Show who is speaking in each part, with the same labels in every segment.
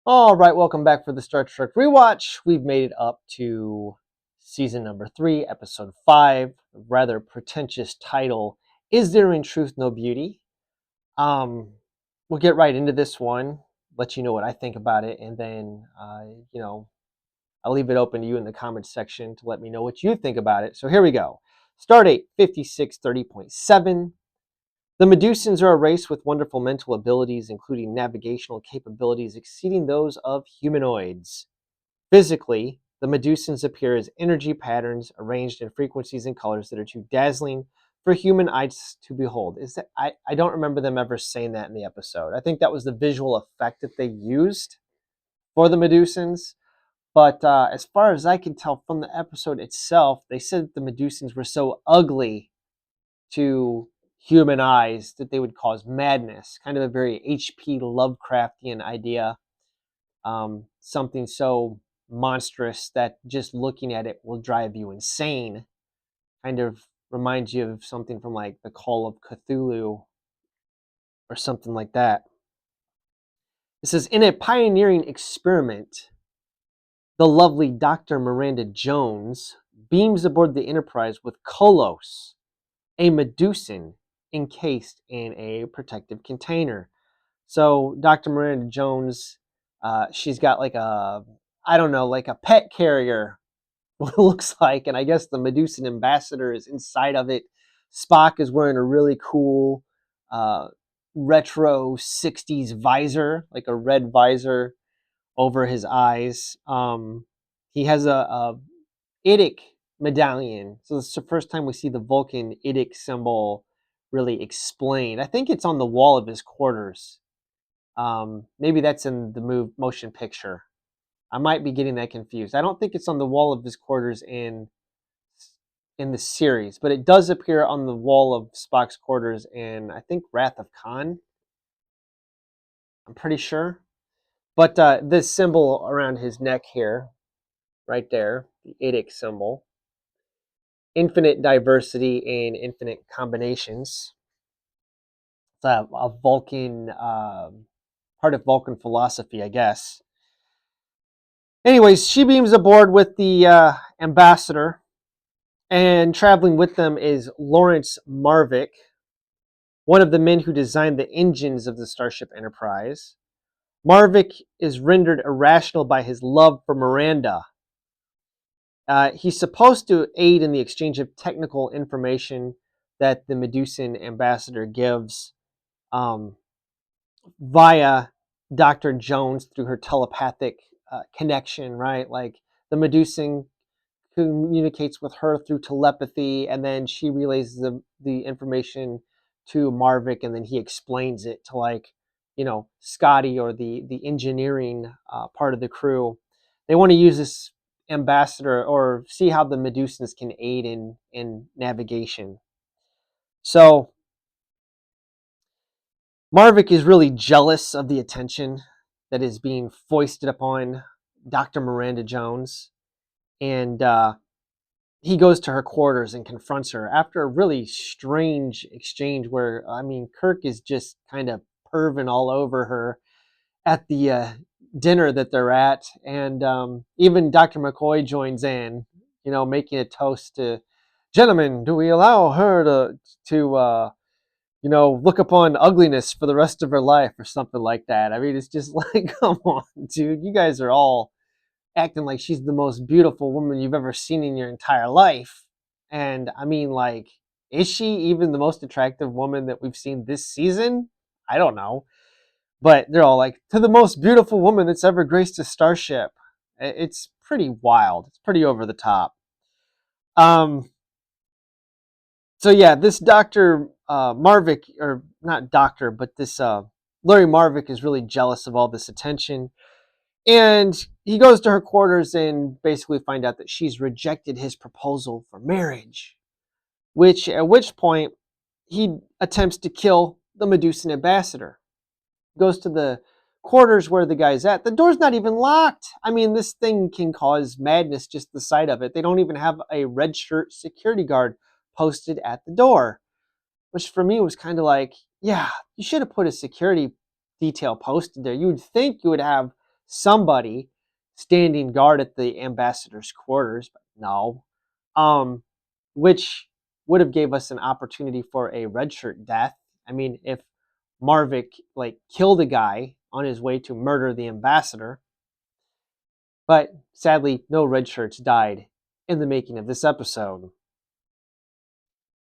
Speaker 1: All right, welcome back for the Star Trek Rewatch. We've made it up to season number 3, episode 5. Rather pretentious title, Is There in Truth No Beauty? Um, we'll get right into this one, let you know what I think about it, and then, I'll leave it open to you in the comments section to let me know what you think about it. So here we go. Stardate 5630.7. The Medusans are a race with wonderful mental abilities, including navigational capabilities exceeding those of humanoids. Physically, the Medusans appear as energy patterns arranged in frequencies and colors that are too dazzling for human eyes to behold. I don't remember them ever saying that in the episode. I think that was the visual effect that they used for the Medusans. But as far as I can tell from the episode itself, they said that the Medusans were so ugly to human eyes that they would cause madness. Kind of a very H.P. Lovecraftian idea. Something so monstrous that just looking at it will drive you insane. Kind of reminds you of something from like the Call of Cthulhu or something like that. It says, in a pioneering experiment, the lovely Dr. Miranda Jones beams aboard the Enterprise with Kollos, a Medusan encased in a protective container. So Dr. Miranda Jones, she's got like I don't know, like a pet carrier, what it looks like. And I guess the Medusan ambassador is inside of it. Spock is wearing a really cool uh, retro 60s visor, like a red visor over his eyes. He has a Idic medallion. So this is the first time we see the Vulcan Idic symbol really explained. I think it's on the wall of his quarters. Maybe that's in the motion picture. I might be getting that confused. I don't think it's on the wall of his quarters in the series, but it does appear on the wall of Spock's quarters in, I think, Wrath of Khan. I'm pretty sure. But this symbol around his neck here, right there, the Idic symbol, infinite diversity and infinite combinations. It's a Vulcan, part of Vulcan philosophy, I guess. Anyways, she beams aboard with the ambassador, and traveling with them is Lawrence Marvick, one of the men who designed the engines of the Starship Enterprise. Marvick is rendered irrational by his love for Miranda. He's supposed to aid in the exchange of technical information that the Medusan ambassador gives um, via Dr. Jones through her telepathic connection, right? Like the Medusan communicates with her through telepathy, and then she relays the information to Marvick, and then he explains it to, like, Scotty or the engineering part of the crew. They want to use this ambassador or see how the Medusans can aid in navigation. So Marvick is really jealous of the attention that is being foisted upon Dr. Miranda Jones, and he goes to her quarters and confronts her after a really strange exchange where, I mean, Kirk is just kind of perving all over her at the dinner that they're at. And even Dr. McCoy joins in, making a toast to, gentlemen, do we allow her to look upon ugliness for the rest of her life or something like that. I mean, it's just like, come on, dude. You guys are all acting like she's the most beautiful woman you've ever seen in your entire life. And I mean, like, is she even the most attractive woman that we've seen this season? I don't know. But they're all like, to the most beautiful woman that's ever graced a starship. It's pretty wild. It's pretty over the top. Um, so yeah, this Dr. Marvick, or not doctor, but this Larry Marvick is really jealous of all this attention. And he goes to her quarters and basically find out that she's rejected his proposal for marriage. At which point he attempts to kill the Medusan ambassador. Goes to the quarters where the guy's at. The door's not even locked. I mean, this thing can cause madness, just the sight of it. They don't even have a red shirt security guard posted at the door, which for me was kind of like, yeah, you should have put a security detail posted there. You would think you would have somebody standing guard at the ambassador's quarters, but no. Which would have gave us an opportunity for a red shirt death. I mean, if Marvick like killed a guy on his way to murder the ambassador, but sadly, no red shirts died in the making of this episode.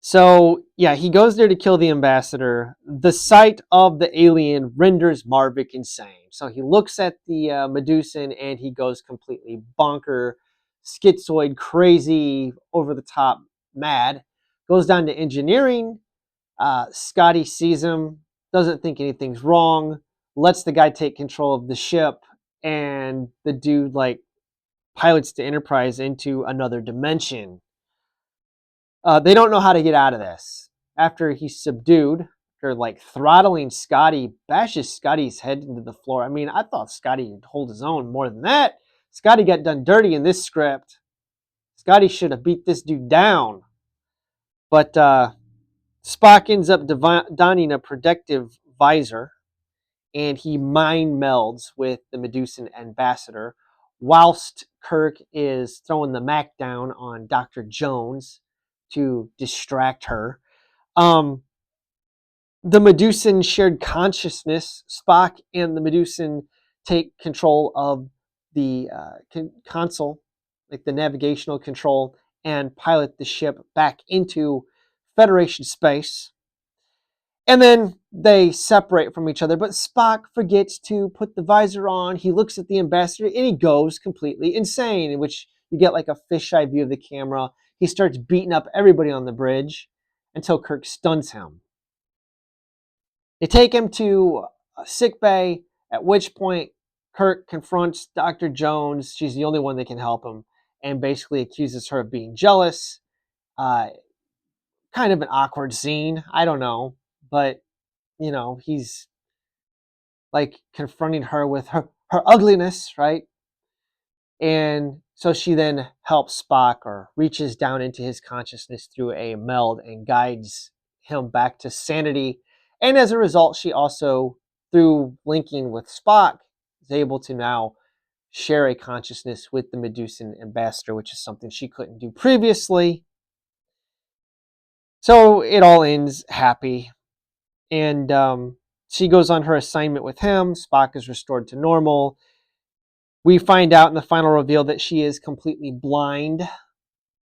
Speaker 1: So, yeah, he goes there to kill the ambassador. The sight of the alien renders Marvick insane. So he looks at the Medusan and he goes completely bonker, schizoid, crazy, over the top, mad. Goes down to engineering. Scotty sees him, doesn't think anything's wrong, lets the guy take control of the ship, and the dude, like, pilots the Enterprise into another dimension. They don't know how to get out of this. After he's subdued, they're like throttling Scotty, bashes Scotty's head into the floor. I mean, I thought Scotty would hold his own more than that. Scotty got done dirty in this script. Scotty should have beat this dude down. But Spock ends up donning a protective visor, and he mind melds with the Medusan ambassador, whilst Kirk is throwing the Mac down on Dr. Jones to distract her. The Medusan shared consciousness. Spock and the Medusan take control of the console, like the navigational control, and pilot the ship back into Federation space. And then they separate from each other, but Spock forgets to put the visor on. He looks at the ambassador and he goes completely insane, in which you get like a fisheye view of the camera. He starts beating up everybody on the bridge until Kirk stuns him. They take him to a sick bay, at which point Kirk confronts Dr. Jones. She's the only one that can help him, and basically accuses her of being jealous. Kind of an awkward scene. I don't know. But, you know, he's like confronting her with her ugliness, right? And so she then helps Spock, or reaches down into his consciousness through a meld and guides him back to sanity. And as a result, she also, through linking with Spock, is able to now share a consciousness with the Medusan ambassador, which is something she couldn't do previously. So it all ends happy. And she goes on her assignment with him. Spock is restored to normal. We find out in the final reveal that she is completely blind.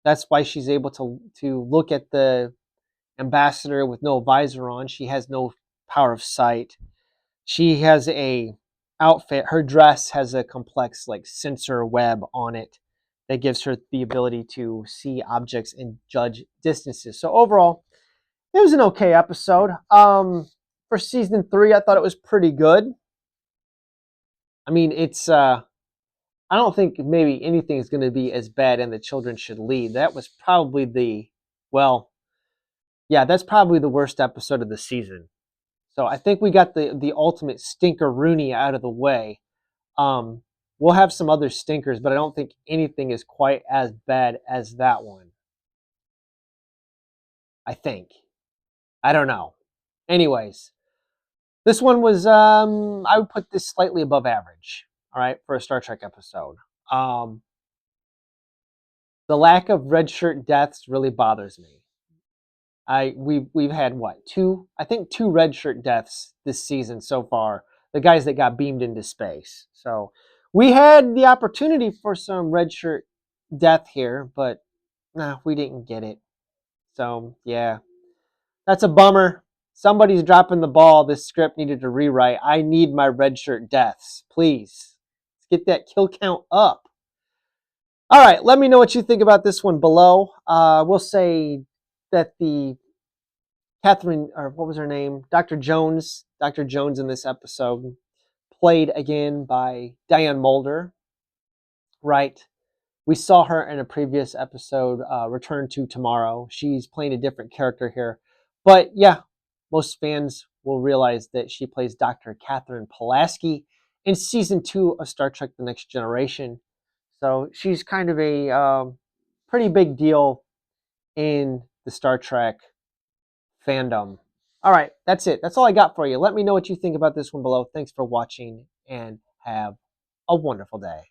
Speaker 1: That's why she's able to look at the ambassador with no visor on. She has no power of sight. She has a outfit. Her dress has a complex like sensor web on it that gives her the ability to see objects and judge distances. So overall, it was an okay episode. For season 3, I thought it was pretty good. I mean, it's I don't think maybe anything is going to be as bad in The Children Should Lead. That was probably that's probably the worst episode of the season. So I think we got the ultimate stinker Rooney out of the way. We'll have some other stinkers, but I don't think anything is quite as bad as that one. I think. I don't know. Anyways, this one was, I would put this slightly above average, all right, for a Star Trek episode. The lack of red shirt deaths really bothers me. We've had what, two red shirt deaths this season so far. The guys that got beamed into space. So we had the opportunity for some red shirt death here, but we didn't get it. So yeah, that's a bummer. Somebody's dropping the ball. This script needed to rewrite. I need my red shirt deaths, please. Let's get that kill count up. All right, let me know what you think about this one below. We'll say that the Catherine, or what was her name? Dr. Jones in this episode, played again by Diane Mulder, right? We saw her in a previous episode, Return to Tomorrow. She's playing a different character here. But yeah, most fans will realize that she plays Dr. Catherine Pulaski in season 2 of Star Trek The Next Generation. So she's kind of a pretty big deal in the Star Trek fandom. All right, that's it. That's all I got for you. Let me know what you think about this one below. Thanks for watching, and have a wonderful day.